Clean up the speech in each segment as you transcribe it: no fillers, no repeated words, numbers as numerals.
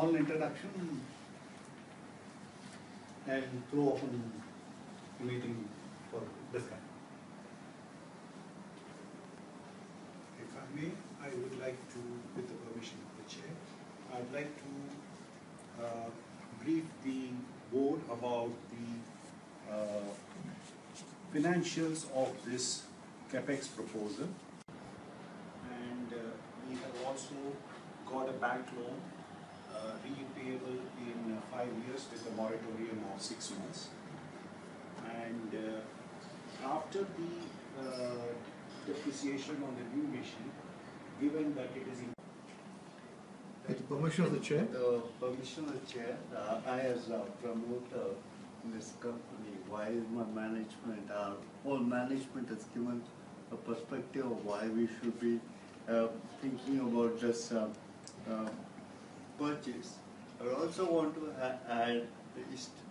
small introduction and throw open the meeting for discussion. If I may, I would like to, with the permission of the chair, I'd like to brief the board about the financials of this capex proposal. And we have also got a bank loan repayable in 5 years with a moratorium of 6 months. And after the depreciation on the new machine, given that it is in with the permission of the chair. The permission of the chair, I as a promoter in this company, while my management, our whole management has given a perspective of why we should be thinking about this purchase. I also want to add the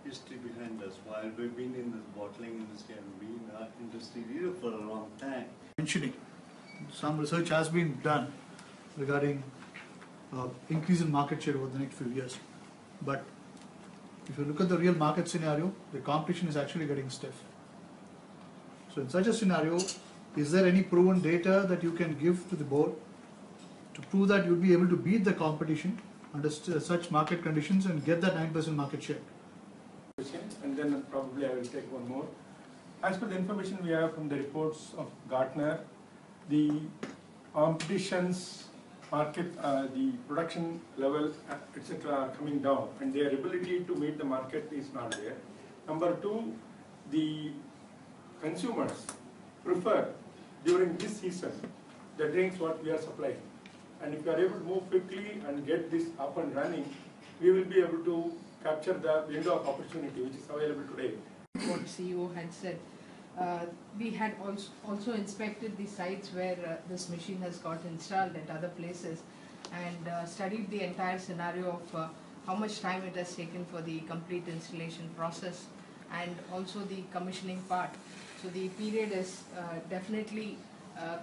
history behind us. While we've been in this bottling industry and been in our industry leader for a long time. Mentioning some research has been done regarding increase in market share over the next few years, but if you look at the real market scenario, the competition is actually getting stiff. So in such a scenario, is there any proven data that you can give to the board to prove that you'll be able to beat the competition under such market conditions and get that 9% market share? And then probably I will take one more. As per the information we have from the reports of Gartner, the competition's market, the production level, etc. are coming down, and their ability to meet the market is not there. Number two, the consumers prefer during this season the drinks what we are supplying. And if we are able to move quickly and get this up and running, we will be able to capture the window of opportunity which is available today. What CEO had said. We had also inspected the sites where this machine has got installed at other places and studied the entire scenario of how much time it has taken for the complete installation process and also the commissioning part. So the period is definitely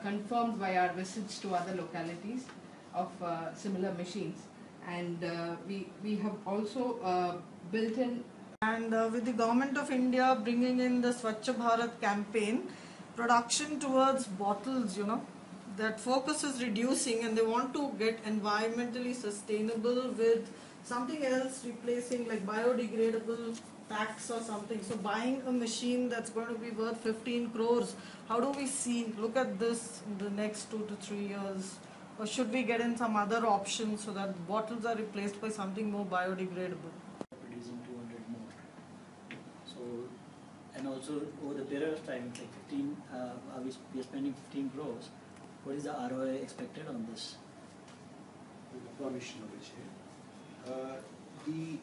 confirmed by our visits to other localities of similar machines, and we have also built in. And with the government of India bringing in the Swachh Bharat campaign, production towards bottles, that focus is reducing, and they want to get environmentally sustainable with something else replacing, like biodegradable packs or something. So buying a machine that's going to be worth 15 crores, how do we look at this in the next 2 to 3 years? Or should we get in some other options so that bottles are replaced by something more biodegradable? And also over the period of time, like 15, we are spending 15 crores. What is the ROI expected on this? With the permission of the chair, the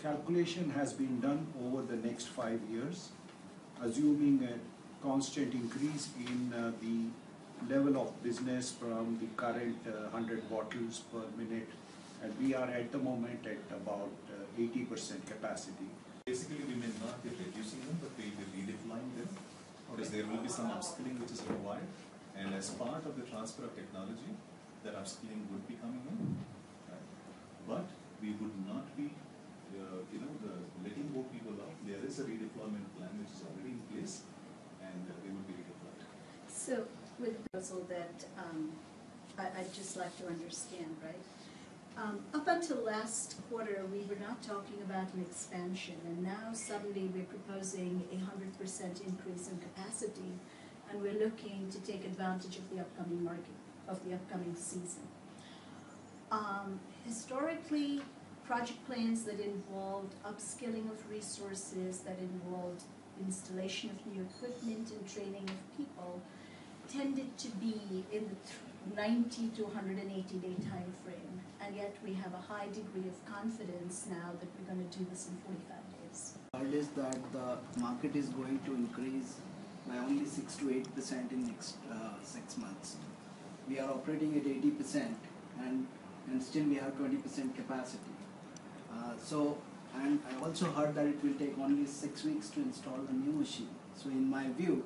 calculation has been done over the next 5 years, assuming a constant increase in the level of business from the current 100 bottles per minute. And we are at the moment at about 80% capacity. Basically, we may not be reducing them, but we will be redeploying them because there will be some upskilling which is required. And as part of the transfer of technology, that upskilling would be coming in. Right? But we would not be, letting go people off. There is a redeployment plan which is already in place, and they would be redeployed. So, with the proposal that I'd just like to understand, right? Up until last quarter, we were not talking about an expansion, and now suddenly we're proposing a 100% increase in capacity, and we're looking to take advantage of the upcoming market, of the upcoming season. Historically, project plans that involved upskilling of resources, that involved installation of new equipment and training of people, tended to be in the 90 to 180 day time frame, and yet we have a high degree of confidence now that we're going to do this in 45 days. It is that the market is going to increase by only 6 to 8% in next 6 months. We are operating at 80%, and still we have 20% capacity. And I also heard that it will take only 6 weeks to install a new machine. So in my view,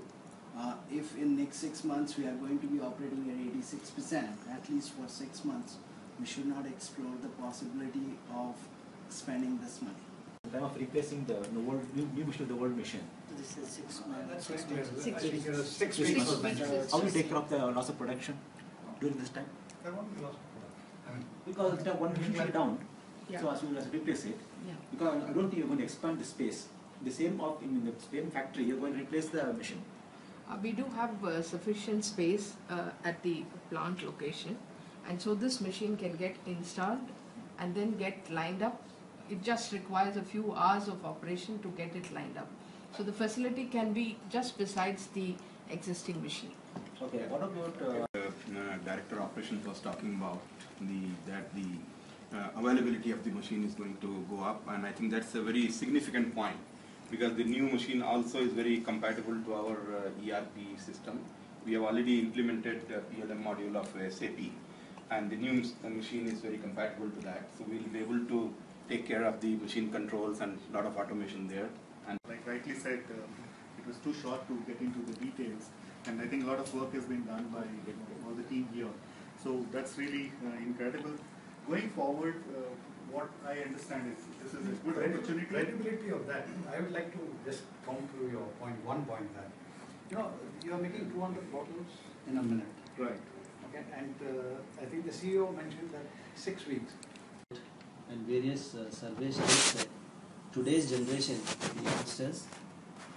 If in next 6 months we are going to be operating at 86%, at least for 6 months, we should not explore the possibility of spending this money. In time of replacing the new machine with the old machine. This is 6 months. That's Six I think weeks. 6 Six weeks. weeks. How will you take care of the loss of production during this time? There won't be loss of production. Because the one machine shut down, Yeah. so as soon as you replace it, Yeah. because I don't think you're going to expand the space. The same in the same factory, you're going to replace the machine. We do have sufficient space at the plant location, and so this machine can get installed and then get lined up. It just requires a few hours of operation to get it lined up. So the facility can be just besides the existing machine. Okay, what about Director of Operations was talking about that the availability of the machine is going to go up, and I think that's a very significant point because the new machine also is very compatible to our ERP system. We have already implemented the PLM module of SAP, and the new machine is very compatible to that. So we'll be able to take care of the machine controls and a lot of automation there. And Like rightly said, it was too short to get into the details, and I think a lot of work has been done by all the team here. So that's really incredible. Going forward, what I understand is this is a good opportunity. Credibility of that, I would like to just come to your one point that, you are making 200 bottles in a minute. Right. Okay, and I think the CEO mentioned that 6 weeks. And various surveys state that today's generation, the youngsters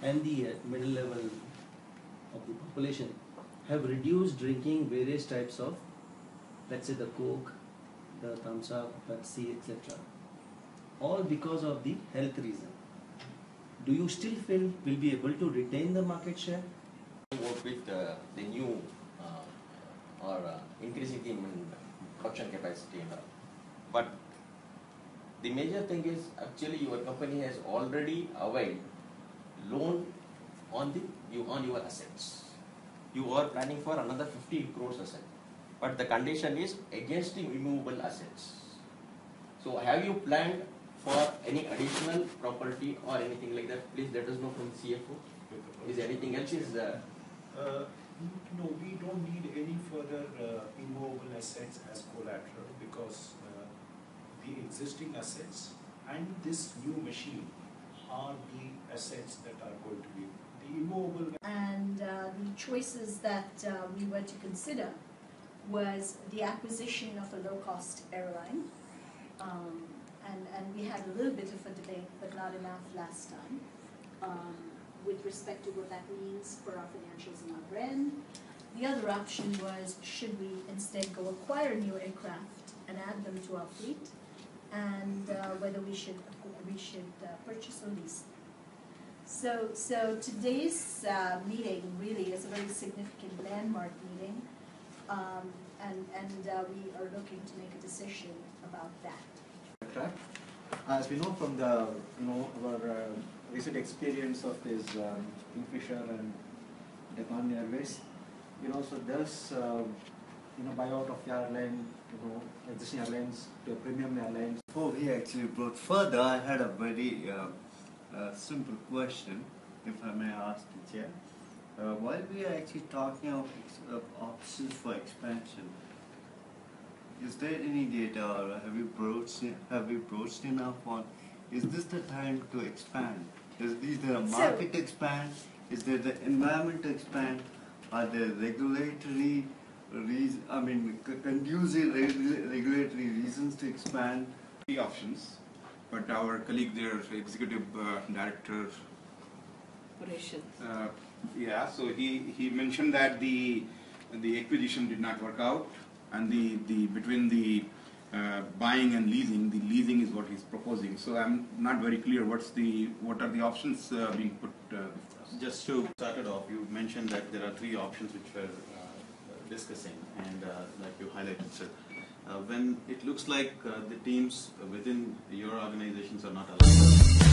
and the middle level of the population have reduced drinking various types of, let's say the Coke, the Thumbs Up, Pepsi, etc. All because of the health reason. Do you still feel will be able to retain the market share? Work with the new or increasing the production capacity, but the major thing is actually your company has already availed loan on your assets. You are planning for another 50 crores asset, but the condition is against the immovable assets. So have you planned for any additional property or anything like that? Please let us know from the CFO. Is there anything else? No, we don't need any further immovable assets as collateral because the existing assets and this new machine are the assets that are going to be the immovable. And the choices that we were to consider was the acquisition of a low-cost airline. And we had a little bit of a debate, but not enough last time, with respect to what that means for our financials and our brand. The other option was, should we instead go acquire new aircraft and add them to our fleet, and whether we should purchase or lease them. So today's meeting really is a very significant landmark meeting, and we are looking to make a decision about that. As we know from the our recent experience of this Kingfisher and Deccan Airways, so there's buyout of the airline, existing airlines to a premium airlines. Before we actually brought further, I had a very simple question, if I may ask the chair. While we are actually talking of options for expansion, is there any data or have we broached enough on, is this the time to expand? Is there a market expand? Is there the environment to expand? Are there regulatory conducive regulatory reasons to expand? three options, but our colleague there, executive director, Operations. so he mentioned that the acquisition did not work out, and the between the buying and leasing, the leasing is what he's proposing. So I'm not very clear what are the options being put before us. Just to start it off, you mentioned that there are three options which we're discussing, and like you highlighted, sir. When it looks like the teams within your organizations are not aligned,